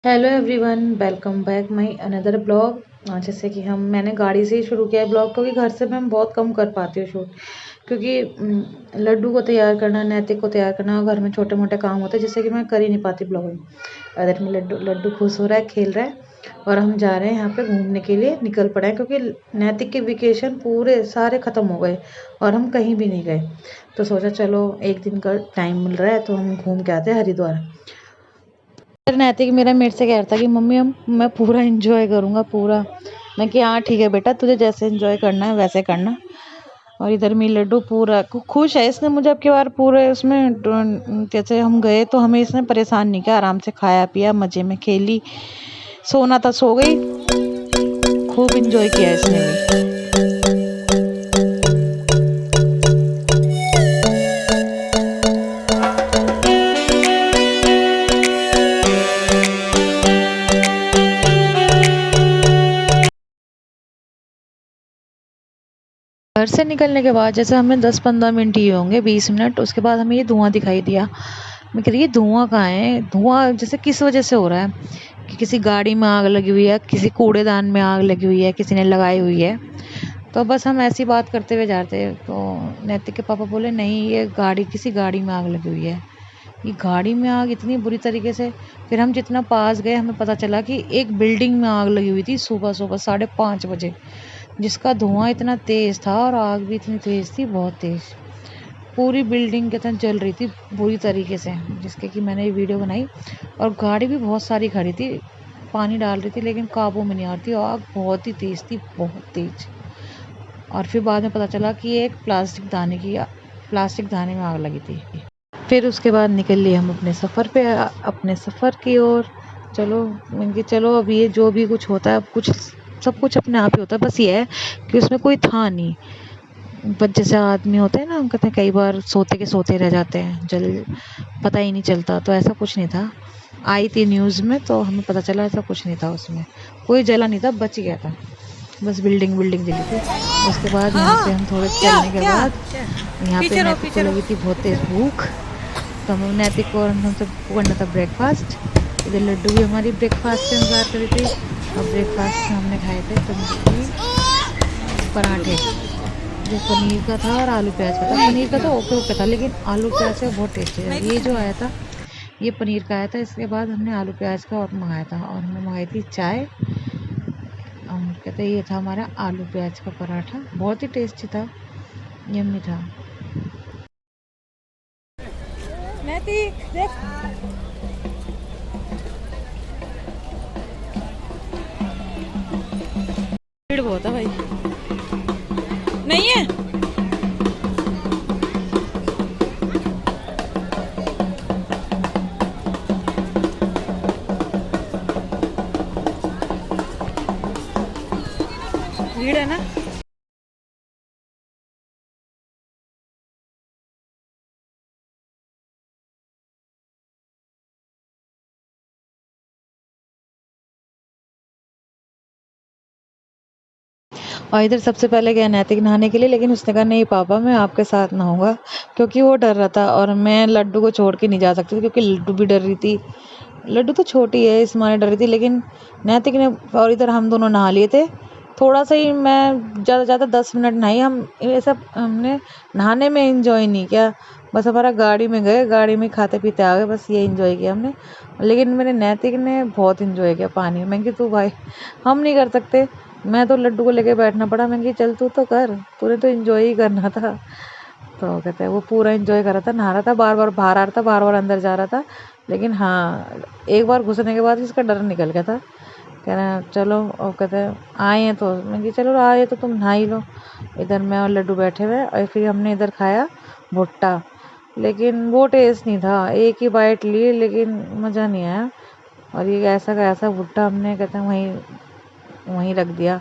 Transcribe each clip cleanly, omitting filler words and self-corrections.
Hello everyone, welcome back my another blog. जैसे कि मैंने गाड़ी से ही शुरू किया है ब्लॉग, क्योंकि घर से मैं बहुत कम कर पाती हूँ शूट। क्योंकि लड्डू को तैयार करना, नैतिक को तैयार करना, घर में छोटे मोटे काम होते हैं जिससे कि मैं कर ही नहीं पाती ब्लॉगिंग। अदर में लड्डू लड्डू खुश हो रहा है, खेल रहा है और हम जा रहे हैं यहाँ पे घूमने के लिए, निकल पड़े हैं क्योंकि नैतिक के वेकेशन पूरे सारे ख़त्म हो गए और हम कहीं भी नहीं गए। तो सोचा चलो एक दिन का टाइम मिल रहा है तो हम घूम के आते हैं हरिद्वार। नैतिक मेरे से कह रहा था कि मम्मी मैं पूरा एंजॉय करूँगा पूरा। मैं कि हाँ ठीक है बेटा, तुझे जैसे एंजॉय करना है वैसे करना। और इधर में लड्डू पूरा खुश है। इसने मुझे अब की बार पूरे उसमें जैसे हम गए तो हमें इसने परेशान नहीं किया, आराम से खाया पिया, मज़े में खेली, सोना था सो गई, खूब एंजॉय किया इसने भी। घर से निकलने के बाद जैसे हमें 10-15 मिनट ही होंगे, 20 मिनट, उसके बाद हमें ये धुआं दिखाई दिया। मैं कह रही ये धुआं कहाँ है, धुआं जैसे किस वजह से हो रहा है कि किसी गाड़ी में आग लगी हुई है, किसी कूड़ेदान में आग लगी हुई है, किसी ने लगाई हुई है। तो बस हम ऐसी बात करते हुए जाते तो नैतिक के पापा बोले नहीं, ये गाड़ी, किसी गाड़ी में आग लगी हुई है। ये गाड़ी में आग इतनी बुरी तरीके से। फिर हम जितना पास गए हमें पता चला कि एक बिल्डिंग में आग लगी हुई थी सुबह सुबह 5:30 बजे, जिसका धुआं इतना तेज़ था और आग भी इतनी तेज़ थी, बहुत तेज़। पूरी बिल्डिंग के तरह जल रही थी बुरी तरीके से, जिसके कि मैंने ये वीडियो बनाई। और गाड़ी भी बहुत सारी खड़ी थी, पानी डाल रही थी, लेकिन काबू में नहीं आ रही थी। आग बहुत ही तेज़ थी, बहुत तेज़। और फिर बाद में पता चला कि ये एक प्लास्टिक दाने में आग लगी थी। फिर उसके बाद निकल लिए हम अपने सफ़र की ओर। चलो मैंने चलो अब ये जो भी कुछ होता है, अब कुछ सब कुछ अपने आप ही होता है। बस ये है कि उसमें कोई था नहीं। बस जैसे आदमी होते हैं ना, हम कहते हैं कई बार सोते के सोते रह जाते हैं, पता ही नहीं चलता, तो ऐसा कुछ नहीं था। आई थी न्यूज़ में तो हमें पता चला ऐसा कुछ नहीं था, उसमें कोई जला नहीं था, बच गया था, बस बिल्डिंग जली थी। उसके बाद यहाँ पे हम थोड़े चलने के बाद यहाँ पे नैतिक को लगी थी बहुत तेज़ भूख, तो हम नैतिक को हम सबको करना था ब्रेकफास्ट। इधर लड्डू भी हमारी ब्रेकफास्ट का इंतजार करी थी। और ब्रेकफास्ट में हमने खाए थे पराठे, जो पनीर का था और आलू प्याज का था। पनीर का तो ओके था, लेकिन आलू प्याज का बहुत टेस्टी है। ये जो आया था ये पनीर का आया था। इसके बाद हमने आलू प्याज का और मंगाया था, और हमने मंगाई थी चाय। हम कहते ये था हमारा आलू प्याज का पराठा, बहुत ही टेस्टी था, यम्मी था। देख भीड़ बहुत है भाई, नहीं है भीड़ है ना। और इधर सबसे पहले गया नैतिक नहाने के लिए, लेकिन उसने कहा नहीं पापा मैं आपके साथ नहाऊंगा, क्योंकि वो डर रहा था और मैं लड्डू को छोड़ के नहीं जा सकती थी, क्योंकि लड्डू भी डर रही थी। लड्डू तो छोटी है इस माने डर रही थी, लेकिन नैतिक ने और इधर हम दोनों नहा लिए थे। थोड़ा सा ही, मैं ज़्यादा 10 मिनट नहाई। हम ये सब हमने नहाने में इंजॉय नहीं किया, बस हमारा गाड़ी में गए, गाड़ी में खाते पीते आ गए, बस ये इंजॉय किया हमने। लेकिन मेरे नैतिक ने बहुत इंजॉय किया पानी में। कि तू भाई हम नहीं कर सकते, मैं तो लड्डू को लेके बैठना पड़ा। मैं कि चल तू तो कर, तूने तो इंजॉय ही करना था। तो कहते हैं वो पूरा इंजॉय कर रहा था, नहा रहा था, बार बार बाहर आ रहा था, बार बार अंदर जा रहा था। लेकिन हाँ, एक बार घुसने के बाद इसका डर निकल गया था। कह रहे हैं चलो, और कहते हैं आए हैं तो मैं कि चलो आए तो तुम नहा ही लो। इधर मैं और लड्डू बैठे हुए, और फिर हमने इधर खाया भुट्टा, लेकिन वो टेस्ट नहीं था। एक ही बाइट ली लेकिन मज़ा नहीं आया। और ये ऐसा का ऐसा भुट्टा हमने कहते हैं वहीं रख दिया।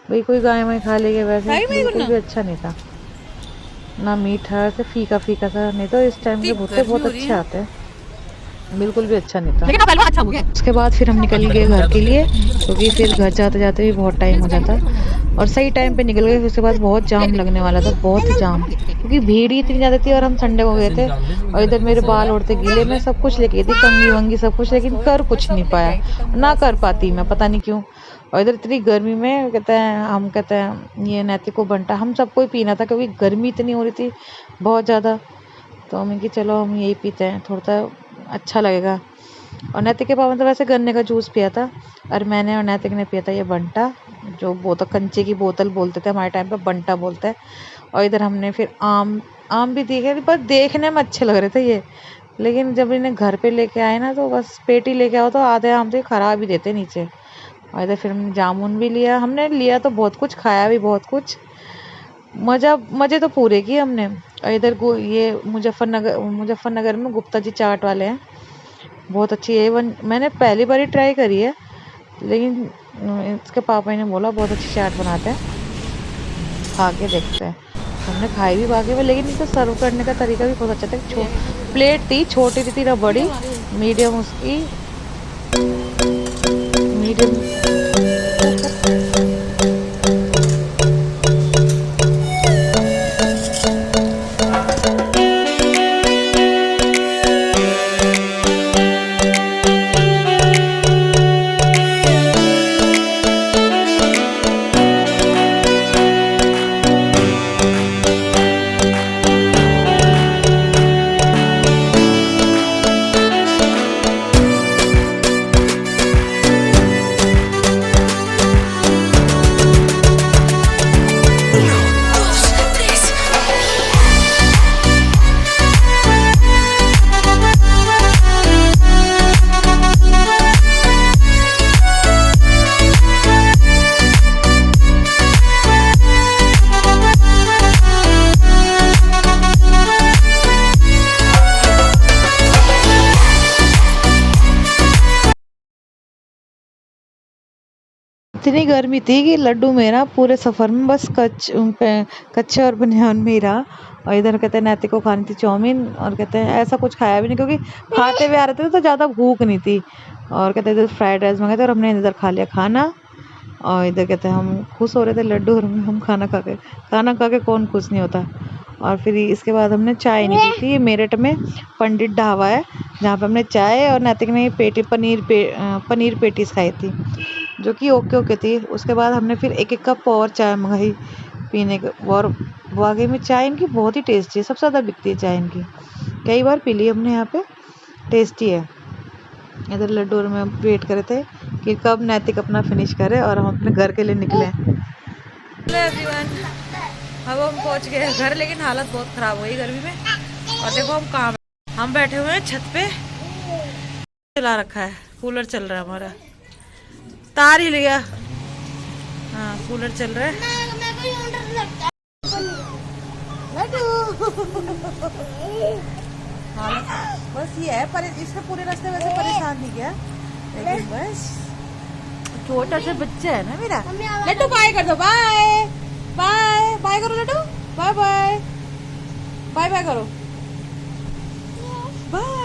भाई कोई गाय में खा लेगी, वैसे बिल्कुल भी अच्छा नहीं था, ना मीठा से फीका फीका सा। नहीं तो इस टाइम के भुट्टे बहुत अच्छे आते हैं, बिल्कुल भी अच्छा नहीं था। लेकिन अब अच्छा हो गया। उसके बाद फिर हम निकल गए घर के लिए, क्योंकि फिर घर जाते जाते भी बहुत टाइम हो जाता। और सही टाइम पे निकल गए। उसके बाद बहुत जाम लगने वाला था, बहुत ही जाम, क्योंकि भीड़ ही इतनी ज़्यादा थी और हम संडे को गए थे। और इधर मेरे बाल उड़ते गीले, मैं सब कुछ लेके गई थी, कंघी वंगी सब कुछ, लेकिन कर कुछ नहीं पाया, ना कर पाती मैं, पता नहीं क्यों। और इधर इतनी गर्मी में कहते हैं ये नैतिक को बंटा, हम सबको ही पीना था क्योंकि गर्मी इतनी हो रही थी बहुत ज़्यादा। तो हमें कि चलो हम यही पीते हैं, थोड़ा सा अच्छा लगेगा। और नैतिक के पापा ने तो वैसे गन्ने का जूस पिया था, और मैंने और नैतिक ने पिया था ये बंटा, जो बोतल कंचे की बोतल बोलते थे हमारे टाइम पे, बंटा बोलते हैं। और इधर हमने फिर आम भी देखे, बस देखने में अच्छे लग रहे थे ये, लेकिन जब इन्हें घर पे लेके आए ना, तो बस पेटी लेके आओ तो आधे आम तो खराब ही देते नीचे। और इधर फिर हमने जामुन भी लिया, हमने लिया तो बहुत कुछ, खाया भी बहुत कुछ, मज़े तो पूरे किए हमने। और इधर ये मुजफ्फरनगर में गुप्ता जी चाट वाले हैं, बहुत अच्छी A1, मैंने पहली बार ही ट्राई करी है, लेकिन इसके पापा ने बोला बहुत अच्छी चाट बनाते हैं, खा के देखते हैं। हमने खाई भी बाकी में, लेकिन इनको सर्व करने का तरीका भी बहुत अच्छा था। प्लेट थी, छोटी थी ना बड़ी, मीडियम उसकी, मीडियम। इतनी गर्मी थी कि लड्डू मेरा पूरे सफ़र में बस कच्चे और बनियान में ही रहा। और इधर कहते हैं नैतिक को खानी थी चाउमीन, और कहते हैं ऐसा कुछ खाया भी नहीं, क्योंकि खाते हुए आ रहे थे तो ज़्यादा भूख नहीं थी। और कहते हैं इधर फ्राइड राइस मंगाए थे और हमने इधर खा लिया खाना। और इधर कहते हैं हम खुश हो रहे थे लड्डू, और हम खाना खा के कौन खुश नहीं होता। और फिर इसके बाद हमने चाय नहीं पी थी। मेरठ में पंडित ढाबा है, जहाँ पे हमने चाय और नैतिक ने पनीर पेटीज खाई थी, जो कि ओके थी। उसके बाद हमने फिर एक कप और चाय मंगाई पीने के, और वाकई में चाय इनकी बहुत ही टेस्टी है, सबसे ज़्यादा बिकती है चाय इनकी, कई बार पी ली हमने यहाँ पे, टेस्टी है। इधर लड्डू और मैं वेट कर रहे थे कि कब नैतिक अपना फिनिश करे और हम अपने घर के लिए निकले। अब हम पहुँच गए घर, लेकिन हालत बहुत ख़राब हुई गर्मी में। और देखो हम कहाँ, हम बैठे हुए हैं छत पे, चला रखा है, कूलर चल रहा है हमारा, तार ही लिया, हाँ कूलर चल रहा है। बस ये है, पर इसमें पूरे रास्ते वैसे परेशान नहीं किया, लेकिन बस छोटा सा बच्चा है ना मेरा। लड्डू बाय कर दो, बाय बाय बाय करो Laddu, bye bye bye bye करो, बाय।